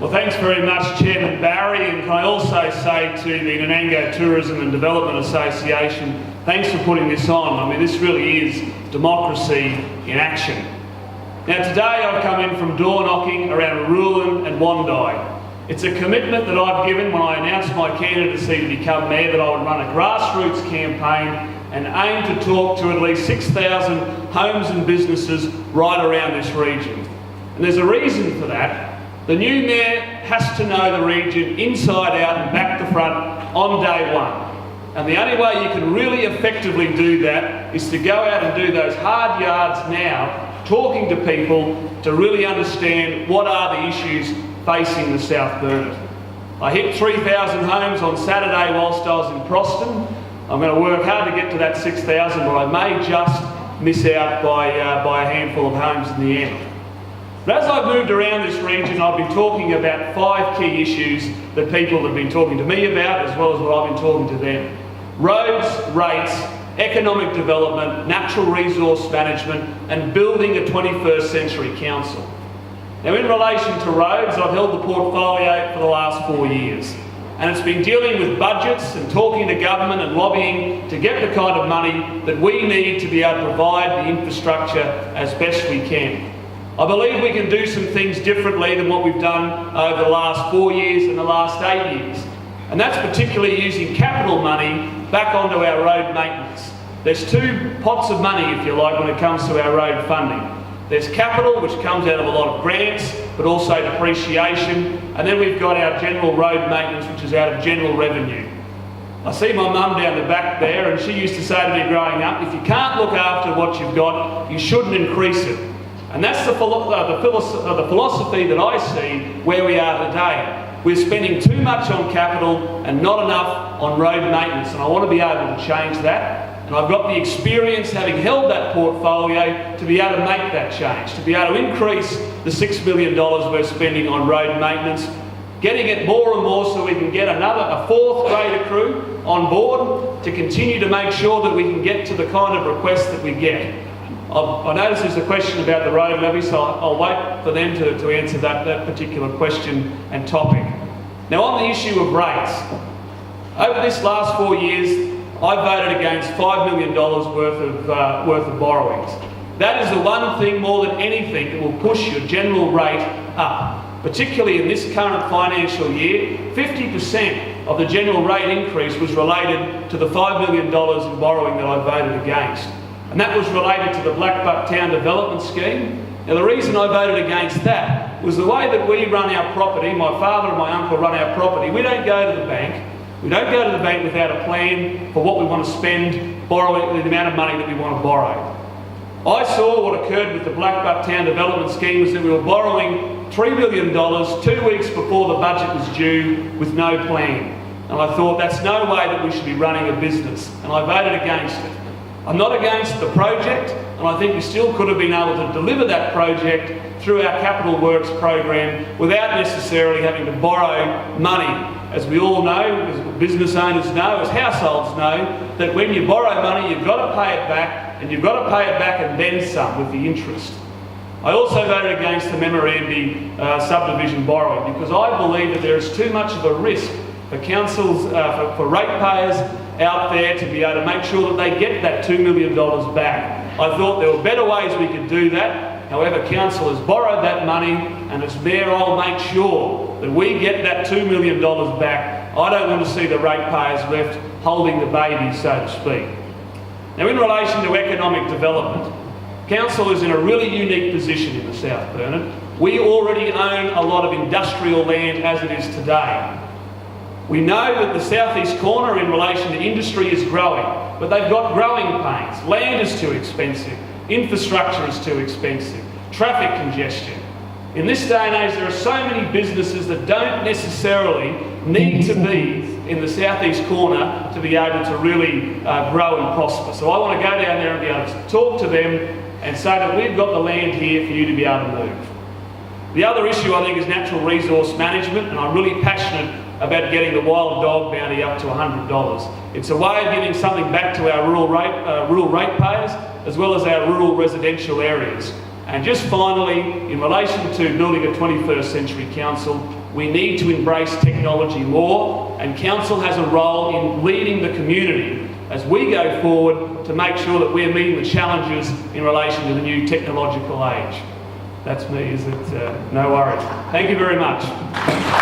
Well, thanks very much, Chairman Barry, and can I also say to the Nanango Tourism and Development Association, thanks for putting this on. I mean, this really is democracy in action. Now, today I've come in from door knocking around Rulan and Wandai. It's a commitment that I've given when I announced my candidacy to become Mayor that I would run a grassroots campaign and aim to talk to at least 6,000 homes and businesses right around this region. And there's a reason for that. The new Mayor has to know the region inside out and back to front on day one. And the only way you can really effectively do that is to go out and do those hard yards now, talking to people to really understand what are the issues facing the South Burnett. I hit 3,000 homes on Saturday whilst I was in Proston. I'm going to work hard to get to that 6,000, but I may just miss out by a handful of homes in the end. But as I've moved around this region, I've been talking about 5 key issues that people have been talking to me about, as well as what I've been talking to them. Roads, rates, economic development, natural resource management, and building a 21st century council. Now, in relation to roads, I've held the portfolio for the last 4 years. And it's been dealing with budgets and talking to government and lobbying to get the kind of money that we need to be able to provide the infrastructure as best we can. I believe we can do some things differently than what we've done over the last 4 years and the last 8 years. And that's particularly using capital money back onto our road maintenance. There's 2 pots of money, if you like, when it comes to our road funding. There's capital, which comes out of a lot of grants, but also depreciation. And then we've got our general road maintenance, which is out of general revenue. I see my mum down the back there, and she used to say to me growing up, if you can't look after what you've got, you shouldn't increase it. And that's the philosophy that I see where we are today. We're spending too much on capital and not enough on road maintenance, and I want to be able to change that. And I've got the experience, having held that portfolio, to be able to make that change, to be able to increase the $6 million we're spending on road maintenance, getting it more and more so we can get a 4th grader crew on board to continue to make sure that we can get to the kind of requests that we get. I notice there's a question about the road levy, so I'll wait for them to answer that particular question and topic. Now, on the issue of rates, over this last 4 years, I voted against $5 million worth of borrowings. That is the one thing more than anything that will push your general rate up. Particularly in this current financial year, 50% of the general rate increase was related to the $5 million in borrowing that I voted against. And that was related to the Blackbuck Town Development Scheme. Now, the reason I voted against that was the way that we run our property. My father and my uncle run our property. We don't go to the bank. We don't go to the bank without a plan for what we want to spend, borrowing the amount of money that we want to borrow. I saw what occurred with the Blackbuck Town Development Scheme was that we were borrowing $3 million 2 weeks before the budget was due with no plan. And I thought that's no way that we should be running a business. And I voted against it. I'm not against the project, and I think we still could have been able to deliver that project through our Capital Works program without necessarily having to borrow money. As we all know, as business owners know, as households know, that when you borrow money, you've got to pay it back, and you've got to pay it back and then some with the interest. I also voted against the memorandum subdivision borrowing because I believe that there is too much of a risk for councils, for ratepayers out there to be able to make sure that they get that $2 million back. I thought there were better ways we could do that. However, council has borrowed that money, and as Mayor, I'll make sure that we get that $2 million back. I don't want to see the ratepayers left holding the baby, so to speak. Now, in relation to economic development, council is in a really unique position in the South Burnett. We already own a lot of industrial land as it is today. We know that the southeast corner in relation to industry is growing, but they've got growing pains. Land is too expensive, infrastructure is too expensive, traffic congestion. In this day and age, there are so many businesses that don't necessarily need to be in the southeast corner to be able to really grow and prosper. So I want to go down there and be able to talk to them and say that we've got the land here for you to be able to move. The other issue, I think, is natural resource management, and I'm really passionate about getting the wild dog bounty up to $100. It's a way of giving something back to our rural ratepayers, as well as our rural residential areas. And just finally, in relation to building a 21st century council, We need to embrace technology more, and Council has a role in leading the community as we go forward to make sure that we're meeting the challenges in relation to the new technological age. That's me, is it? No worries. Thank you very much.